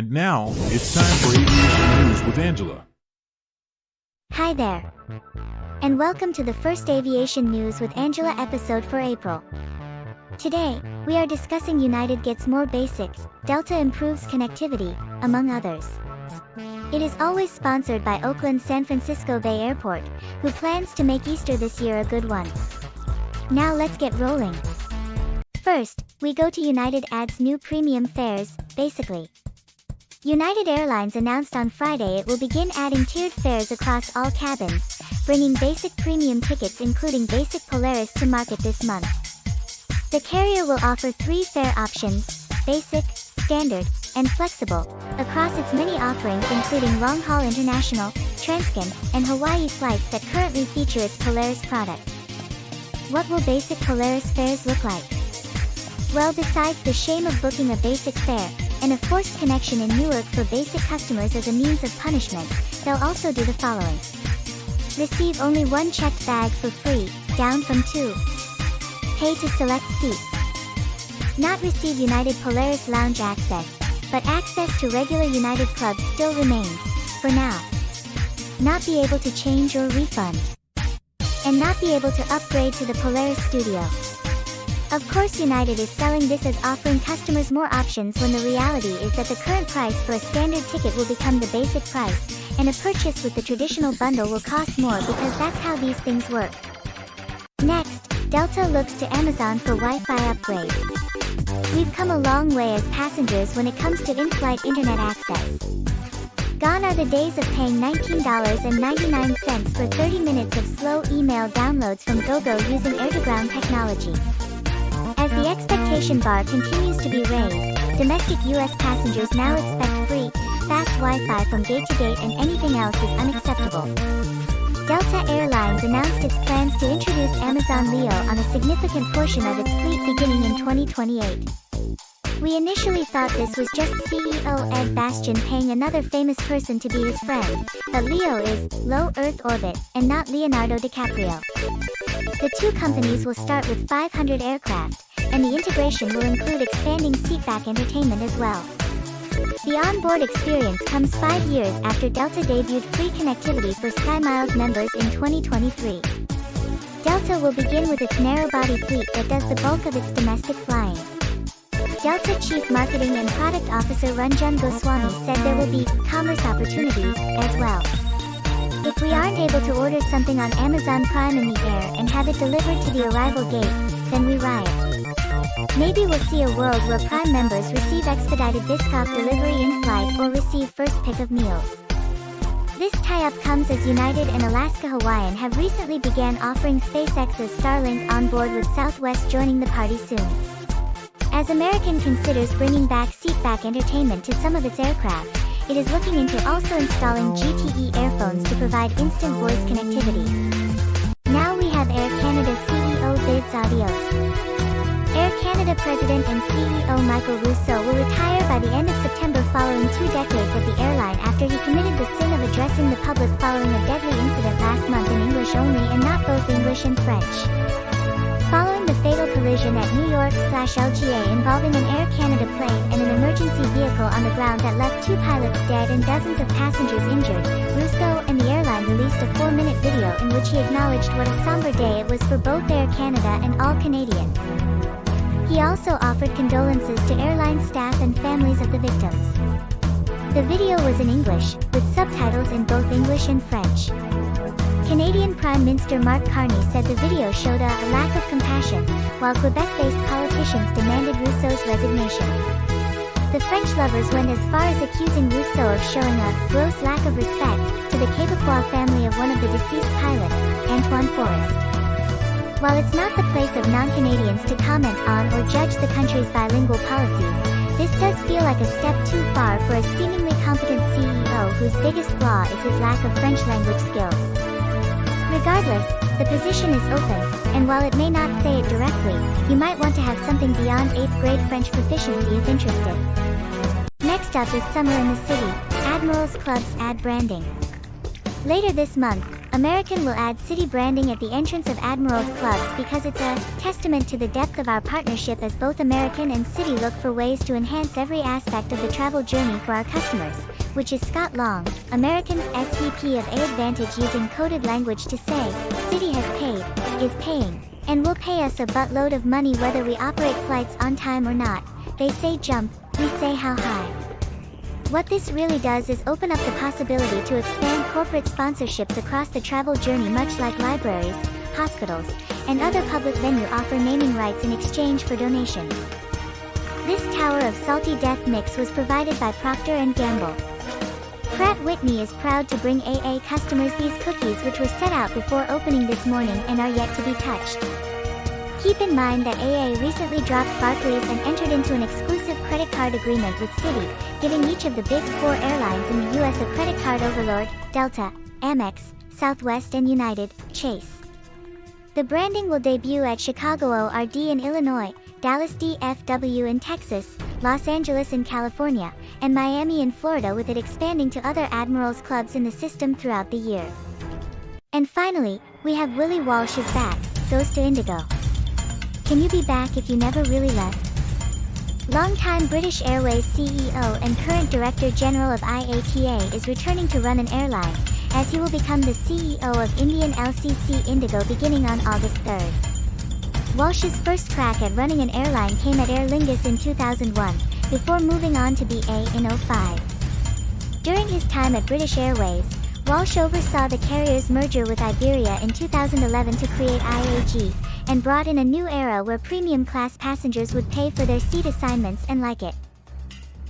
And now, it's time for Aviation News with Angela. Hi there. And welcome to the first Aviation News with Angela episode for April. Today, we are discussing United gets more basics, Delta improves connectivity, among others. It is always sponsored by Oakland San Francisco Bay Airport, who plans to make Easter this year a good one. Now let's get rolling. First, we go to United adds new premium fares, basically. United Airlines announced on Friday it will begin adding tiered fares across all cabins, bringing basic premium tickets including Basic Polaris to market this month. The carrier will offer 3 fare options, Basic, Standard, and Flexible, across its many offerings including long-haul international, Transcon, and Hawaii flights that currently feature its Polaris product. What will Basic Polaris fares look like? Well, besides the shame of booking a basic fare, and a forced connection in Newark for basic customers as a means of punishment, they'll also do the following. Receive only 1 checked bag for free, down from 2. Pay to select seats. Not receive United Polaris Lounge access, but access to regular United clubs still remains, for now. Not be able to change or refund. And not be able to upgrade to the Polaris Studio. Of course, United is selling this as offering customers more options when the reality is that the current price for a standard ticket will become the basic price, and a purchase with the traditional bundle will cost more because that's how these things work. Next, Delta looks to Amazon for Wi-Fi upgrade. We've come a long way as passengers when it comes to in-flight internet access. Gone are the days of paying $19.99 for 30 minutes of slow email downloads from GoGo using air-to-ground technology. As the expectation bar continues to be raised, domestic U.S. passengers now expect free, fast Wi-Fi from gate to gate, and anything else is unacceptable. Delta Airlines announced its plans to introduce Amazon Leo on a significant portion of its fleet beginning in 2028. We initially thought this was just CEO Ed Bastian paying another famous person to be his friend, but Leo is low Earth orbit, and not Leonardo DiCaprio. The two companies will start with 500 aircraft, and the integration will include expanding seatback entertainment as well. The onboard experience comes 5 years after Delta debuted free connectivity for SkyMiles members in 2023. Delta will begin with its narrow-body fleet that does the bulk of its domestic flying. Delta Chief Marketing and Product Officer Ranjan Goswami said there will be commerce opportunities as well. If we aren't able to order something on Amazon Prime in the air and have it delivered to the arrival gate, then we riot. Maybe we'll see a world where Prime members receive expedited disc-off delivery in flight or receive first pick of meals. This tie-up comes as United and Alaska Hawaiian have recently began offering SpaceX's Starlink on board, with Southwest joining the party soon. As American considers bringing back seatback entertainment to some of its aircraft, it is looking into also installing GTE airphones to provide instant voice connectivity. Now we have Air Canada CEO bids adios. Air Canada President and CEO Michael Rousseau will retire by the end of September following 2 decades at the airline after he committed the sin of addressing the public following a deadly incident last month in English only and not both English and French. Following the fatal collision at New York/LGA involving an Air Canada plane and an emergency vehicle on the ground that left 2 pilots dead and dozens of passengers injured, Rousseau and the airline released a 4-minute video in which he acknowledged what a somber day it was for both Air Canada and all Canadians. He also offered condolences to airline staff and families of the victims. The video was in English, with subtitles in both English and French. Canadian Prime Minister Mark Carney said the video showed a lack of compassion, while Quebec-based politicians demanded Rousseau's resignation. The French lovers went as far as accusing Rousseau of showing a gross lack of respect to the Québécois family of one of the deceased pilots, Antoine Forrest. While it's not the place of non-Canadians to comment on or judge the country's bilingual policies, this does feel like a step too far for a seemingly competent CEO whose biggest flaw is his lack of French language skills. Regardless, the position is open, and while it may not say it directly, you might want to have something beyond 8th grade French proficiency if interested. Next up is Summer in the City, Admirals Clubs add branding. Later this month, American will add city branding at the entrance of Admirals clubs because it's a testament to the depth of our partnership as both American and City look for ways to enhance every aspect of the travel journey for our customers, which is Scott Long, American's SVP of A Advantage, using coded language to say, City has paid, is paying, and will pay us a buttload of money whether we operate flights on time or not. They say jump, we say how high. What this really does is open up the possibility to expand corporate sponsorships across the travel journey, much like libraries, hospitals, and other public venues offer naming rights in exchange for donations. This Tower of Salty Death mix was provided by Procter & Gamble. Pratt Whitney is proud to bring AA customers these cookies, which were set out before opening this morning and are yet to be touched. Keep in mind that AA recently dropped Barclays and entered into an exclusive credit card agreement with Citi, giving each of the big four airlines in the U.S. a credit card overlord: Delta, Amex, Southwest and United, Chase. The branding will debut at Chicago ORD in Illinois, Dallas DFW in Texas, Los Angeles in California, and Miami in Florida, with it expanding to other Admirals clubs in the system throughout the year. And finally, we have Willie Walsh is back, goes to Indigo. Can you be back if you never really left? Longtime British Airways CEO and current Director General of IATA is returning to run an airline, as he will become the CEO of Indian LCC Indigo beginning on August 3rd. Walsh's first crack at running an airline came at Aer Lingus in 2001, before moving on to BA in 2005. During his time at British Airways, Walsh oversaw the carrier's merger with Iberia in 2011 to create IAG, and brought in a new era where premium class passengers would pay for their seat assignments and like it.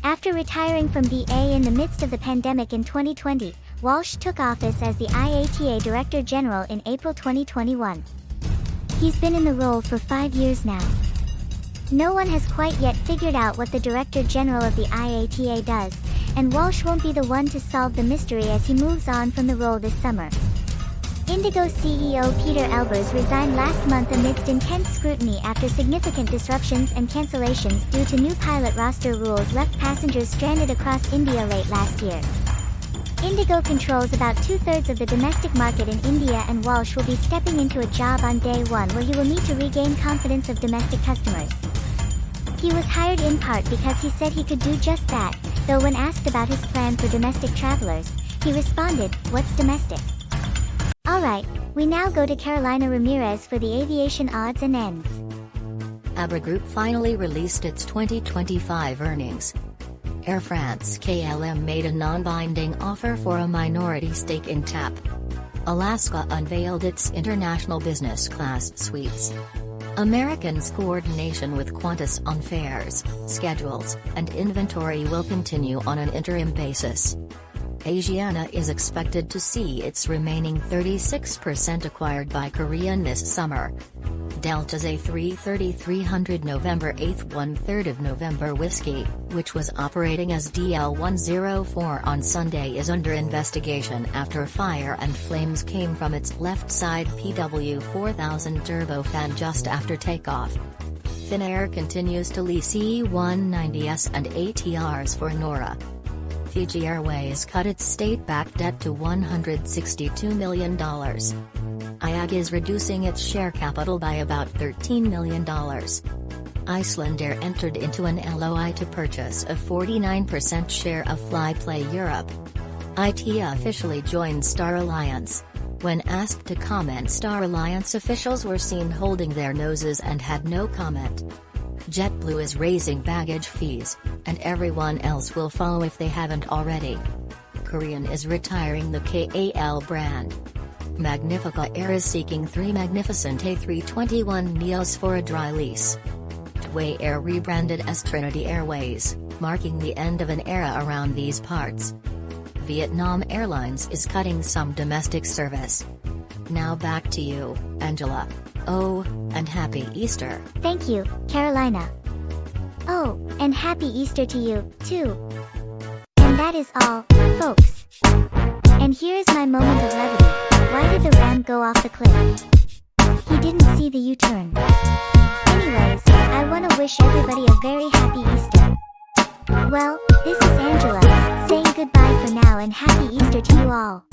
After retiring from BA in the midst of the pandemic in 2020, Walsh took office as the IATA Director General in April 2021. He's been in the role for 5 years now. No one has quite yet figured out what the Director General of the IATA does, and Walsh won't be the one to solve the mystery as he moves on from the role this summer. Indigo CEO Peter Elbers resigned last month amidst intense scrutiny after significant disruptions and cancellations due to new pilot roster rules left passengers stranded across India late last year. Indigo controls about 2/3 of the domestic market in India, and Walsh will be stepping into a job on day one where he will need to regain confidence of domestic customers. He was hired in part because he said he could do just that, though when asked about his plan for domestic travelers, he responded, "What's domestic?" Alright, we now go to Carolina Ramirez for the aviation odds and ends. Abra Group finally released its 2025 earnings. Air France KLM made a non-binding offer for a minority stake in TAP. Alaska unveiled its international business class suites. American's coordination with Qantas on fares, schedules, and inventory will continue on an interim basis. Asiana is expected to see its remaining 36% acquired by Korean this summer. Delta's A330-300 November 8th 1/3 of November whiskey, which was operating as DL104 on Sunday, is under investigation after fire and flames came from its left side PW4000 turbofan just after takeoff. Finnair continues to lease E190s and ATRs for Nora. Fiji Airways cut its state-backed debt to $162 million. IAG is reducing its share capital by about $13 million. Icelandair entered into an LOI to purchase a 49% share of Flyplay Europe. ITA officially joined Star Alliance. When asked to comment, Star Alliance officials were seen holding their noses and had no comment. JetBlue is raising baggage fees, and everyone else will follow if they haven't already. Korean is retiring the KAL brand. Magnifica Air is seeking 3 magnificent A321neos for a dry lease. Getaway Air rebranded as Trinity Airways, marking the end of an era around these parts. Vietnam Airlines is cutting some domestic service. Now back to you, Angela. Oh, and happy Easter. Thank you, Carolina. Oh, and happy Easter to you, too. And that is all, folks. And here's my moment of levity. Why did the ram go off the cliff? He didn't see the U-turn. Anyways, I wanna wish everybody a very happy Easter. Well, this is Angela, saying goodbye for now and happy Easter to you all.